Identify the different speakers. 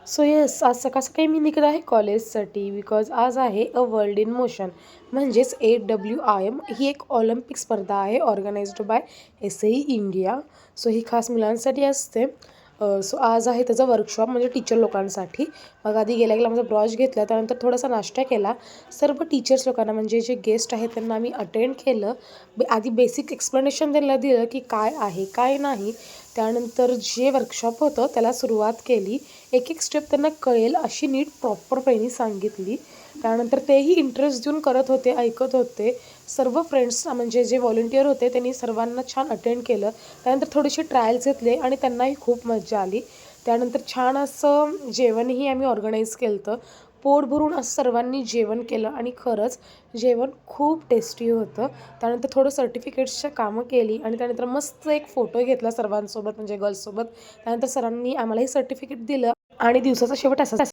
Speaker 1: So yes, आज सकाळ सकाळी मी निघत आहे कॉलेजसाठी बिकॉज आज आहे अ वर्ल्ड इन मोशन म्हणजेच AWIM ही एक ऑलिम्पिक स्पर्धा आहे organised by SAE India. So ही खास मुलांसाठी असते. सो आज आहे त्याचा वर्कशॉप म्हणजे टीचर लोकांसाठी. मग आधी गेल्या गेला माझा ब्रॉश घेतला, त्यानंतर थोडासा नाश्ता केला. सर्व टीचर्स लोकांना म्हणजे जे गेस्ट आहेत त्यांना आम्ही अटेंड केलं. आधी बेसिक एक्सप्लेनेशन त्यांना दिलं की काय आहे काय नाही. त्यानंतर जे वर्कशॉप होतं त्याला सुरुवात केली. एक एक स्टेप त्यांना कळेल अशी नीट प्रॉपरपणे सांगितली. त्यानंतर तेही इंटरेस्ट देऊन करत होते, ऐकत होते. सर्व फ्रेंड्स म्हणजे जे व्हॉलंटियर होते त्यांनी सर्वांना छान अटेंड केलं. त्यानंतर थोडेसे ट्रायल्स घेतले आणि त्यांनाही खूप मजा आली. त्यानंतर छान असं जेवणही आम्ही ऑर्गनाईज केलं होतं. पोट भरून असं सर्वांनी जेवण केलं आणि खरंच जेवण खूप टेस्टी होतं. त्यानंतर थोडं सर्टिफिकेट्सच्या कामं केली आणि त्यानंतर मस्त एक फोटो घेतला सर्वांसोबत म्हणजे गर्ल्ससोबत. त्यानंतर सरांनी आम्हालाही सर्टिफिकेट दिलं आणि दिवसाचा शेवट असा